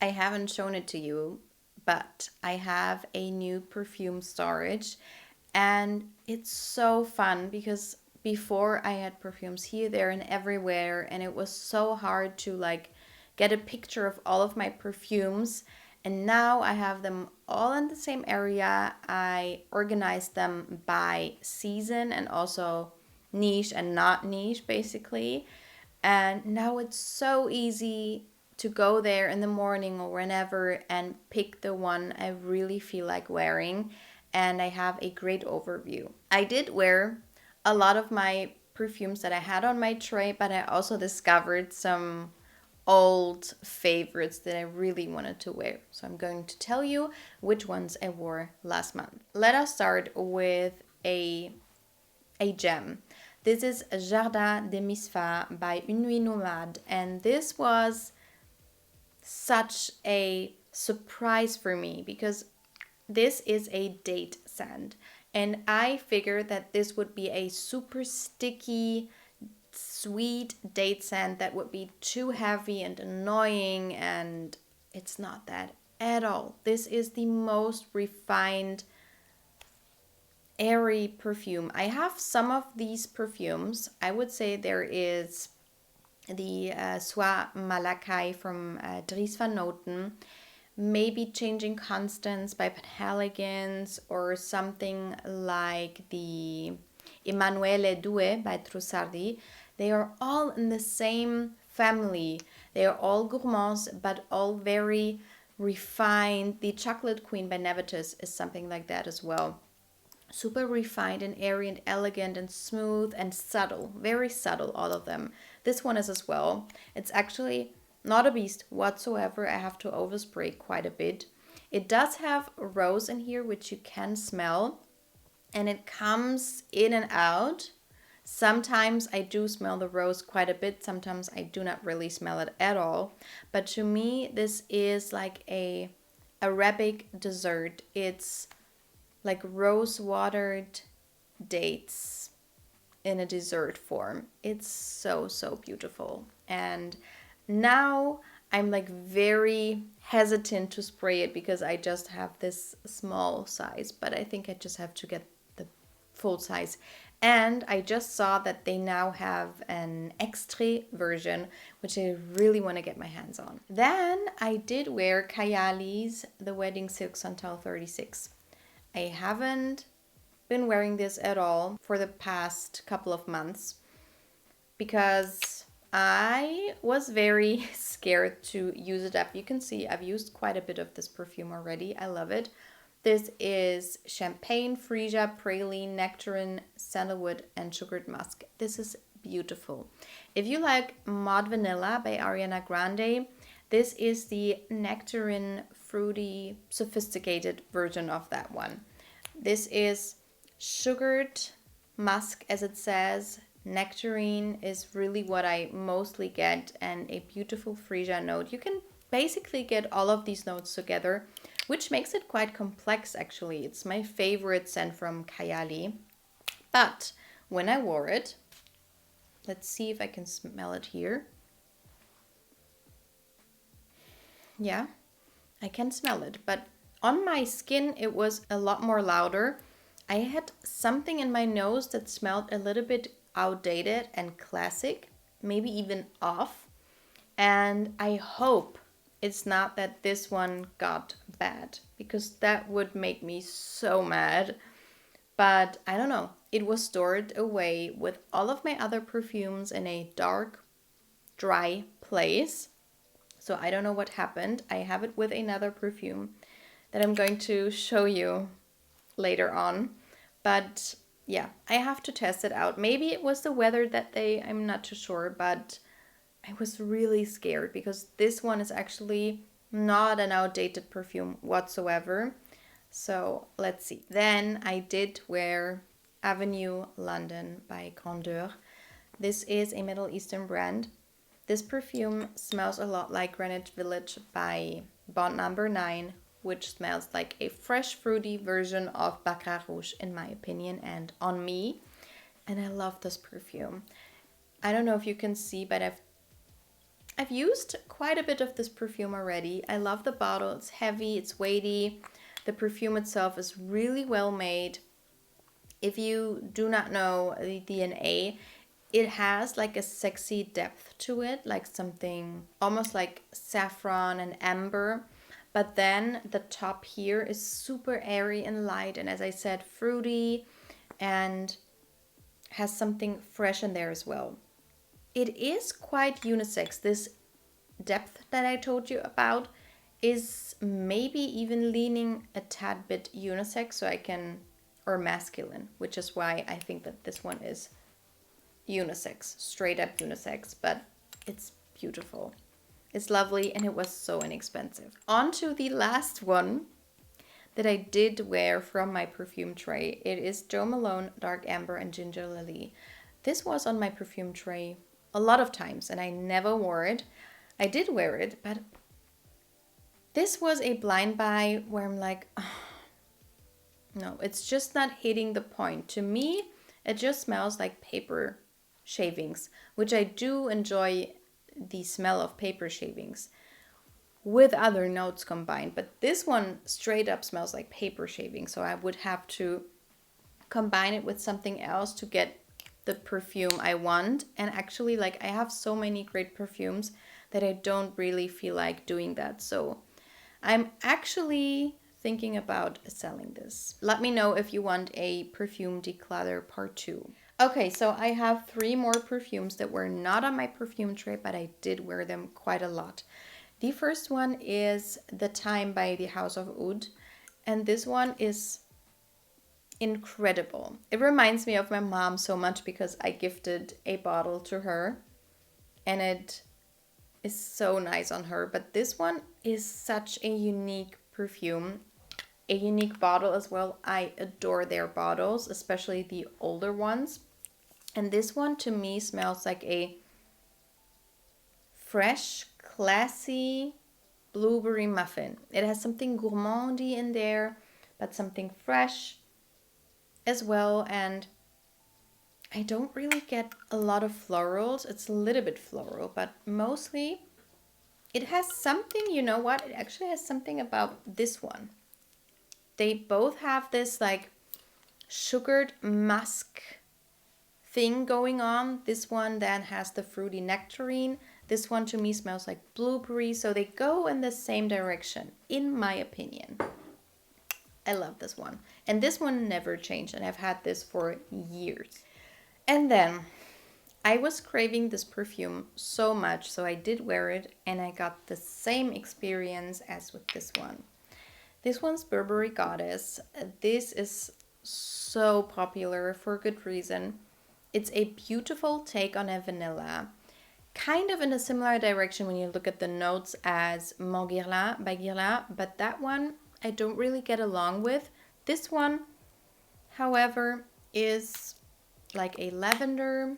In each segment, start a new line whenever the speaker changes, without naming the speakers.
I haven't shown it to you, but I have a new perfume storage and it's so fun because before I had perfumes here, there, and everywhere, and it was so hard to like get a picture of all of my perfumes. And now I have them all in the same area. I organized them by season and also niche and not niche, basically. And now it's so easy to go there in the morning or whenever and pick the one I really feel like wearing. And I have a great overview. I did wear a lot of my perfumes that I had on my tray, but I also discovered some old favorites that I really wanted to wear. So I'm going to tell you which ones I wore last month. Let us start with a gem. This is Jardins de Misfah by Nuit Nomade, and this was such a surprise for me because this is a date scent, and I figured that this would be a super sticky, sweet date scent that would be too heavy and annoying, and it's not that at all. This is the most refined, airy perfume. I have some of these perfumes. I would say there is the Soie Malakai from Dries van Noten, maybe Changing Constance by Penhaligon's, or something like the Emanuele Due by Trussardi. They are all in the same family. They are all gourmands, but all very refined. The Chocolate Queen by Nevitus is something like that as well. Super refined and airy and elegant and smooth and subtle, very subtle, all of them. This one is as well. It's actually not a beast whatsoever. I have to overspray quite a bit. It does have rose in here, which you can smell, and it comes in and out. Sometimes I do smell the rose quite a bit, sometimes I do not really smell it at all. But to me, this is like a Arabic dessert. It's like rose watered dates in a dessert form. It's so, so beautiful. And now I'm like very hesitant to spray it because I just have this small size, but I think I just have to get the full size. And I just saw that they now have an extrait version, which I really want to get my hands on. Then I did wear Kayali's The Wedding Silk Santal 36. I haven't been wearing this at all for the past couple of months because I was very scared to use it up. You can see I've used quite a bit of this perfume already. I love it. This is champagne, freesia, praline, nectarine, sandalwood, and sugared musk. This is beautiful. If you like Mod Vanilla by Ariana Grande, this is the nectarine, fruity, sophisticated version of that one. This is sugared musk, as it says. Nectarine is really what I mostly get, and a beautiful freesia note. You can basically get all of these notes together, which makes it quite complex actually. It's my favorite scent from Kayali. But when I wore it, let's see if I can smell it here. Yeah, I can smell it, but on my skin it was a lot more louder. I had something in my nose that smelled a little bit outdated and classic, maybe even off. And I hope it's not that this one got bad, because that would make me so mad. But I don't know. It was stored away with all of my other perfumes in a dark, dry place. So I don't know what happened. I have it with another perfume that I'm going to show you later on. But yeah, I have to test it out. Maybe it was the weather that day, I'm not too sure, but I was really scared because this one is actually not an outdated perfume whatsoever. So let's see. Then I did wear Avenue London by Grandeur. This is a Middle Eastern brand. This perfume smells a lot like Greenwich Village by Bond Number 9, which smells like a fresh fruity version of Baccarat Rouge in my opinion and on me. And I love this perfume. I don't know if you can see, but I've I've used quite a bit of this perfume already. I love the bottle. It's heavy, it's weighty. The perfume itself is really well made. If you do not know the DNA, it has like a sexy depth to it, like something almost like saffron and amber. But then the top here is super airy and light, and as I said, fruity, and has something fresh in there as well. It is quite unisex. This depth that I told you about is maybe even leaning a tad bit unisex, so I can, or masculine, which is why I think that this one is unisex, straight up unisex, but it's beautiful. It's lovely, and it was so inexpensive. On to the last one that I did wear from my perfume tray. It is Jo Malone Dark Amber and Ginger Lily. This was on my perfume tray a lot of times, and I never wore it. I did wear it, but this was a blind buy where I'm like, oh, no, it's just not hitting the point. To me, it just smells like paper shavings, which I do enjoy the smell of paper shavings with other notes combined. But this one straight up smells like paper shavings, so I would have to combine it with something else to get the perfume I want. And actually, like, I have so many great perfumes that I don't really feel like doing that. So I'm actually thinking about selling this. Let me know if you want a perfume declutter part 2. Okay, so I have 3 more perfumes that were not on my perfume tray, but I did wear them quite a lot. The first one is The Time by the House of Oud, and this one is incredible. It reminds me of my mom so much because I gifted a bottle to her, and it is so nice on her. But this one is such a unique perfume, a unique bottle as well. I adore their bottles, especially the older ones. And this one to me smells like a fresh, classy blueberry muffin. It has something gourmandy in there, but something fresh as well. And I don't really get a lot of florals. It's a little bit floral, but mostly it has something, you know what? It actually has something about this one. They both have this like sugared musk thing going on. This one then has the fruity nectarine. This one to me smells like blueberry. So they go in the same direction, in my opinion. I love this one. And this one never changed, and I've had this for years. And then I was craving this perfume so much, so I did wear it, and I got the same experience as with this one. This one's Burberry Goddess. This is so popular for a good reason. It's a beautiful take on a vanilla, kind of in a similar direction when you look at the notes as Mon Guerlain by Guerlain, but that one I don't really get along with. This one, however, is like a lavender,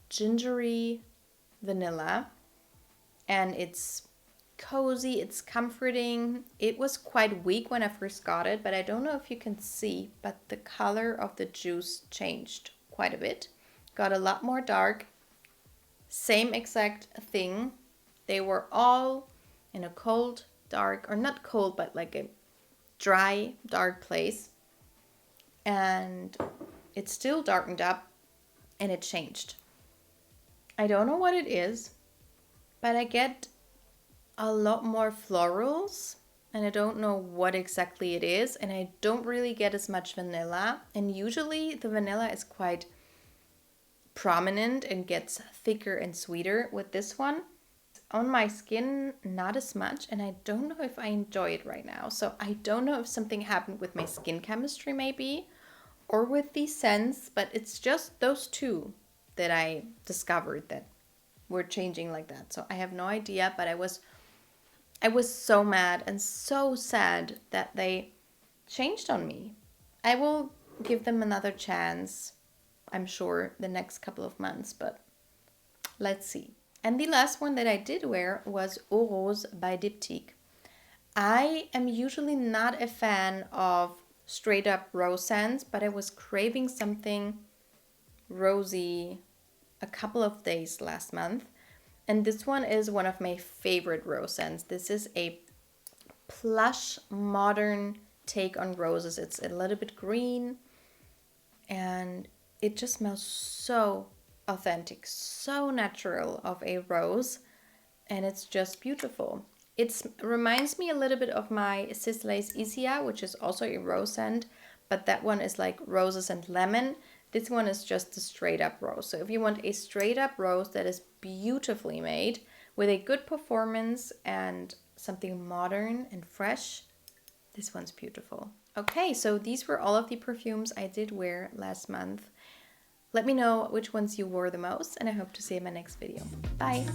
gingery vanilla, and it's cozy, it's comforting. It was quite weak when I first got it, but I don't know if you can see, but the color of the juice changed quite a bit. Got a lot more dark. Same exact thing. They were all in a cold, dark, or not cold, but like a dry, dark place. And it still darkened up, and it changed. I don't know what it is, but I get a lot more florals, and I don't know what exactly it is, and I don't really get as much vanilla. And usually the vanilla is quite prominent and gets thicker and sweeter. With this one, on my skin, not as much, and I don't know if I enjoy it right now. So I don't know if something happened with my skin chemistry maybe, or with the scents, but it's just those two that I discovered that were changing like that. So I have no idea, but I was so mad and so sad that they changed on me. I will give them another chance, I'm sure, the next couple of months, but let's see. And the last one that I did wear was Eau Rose by Diptyque. I am usually not a fan of straight up rose scents, but I was craving something rosy a couple of days last month. And this one is one of my favorite rose scents. This is a plush, modern take on roses. It's a little bit green and it just smells so authentic, so natural of a rose, and it's just beautiful. It reminds me a little bit of my Sisley's Isia, which is also a rose scent, but that one is like roses and lemon. This one is just a straight up rose. So if you want a straight up rose that is beautifully made with a good performance and something modern and fresh, this one's beautiful. Okay, so these were all of the perfumes I did wear last month. Let me know which ones you wore the most, and I hope to see you in my next video. Bye!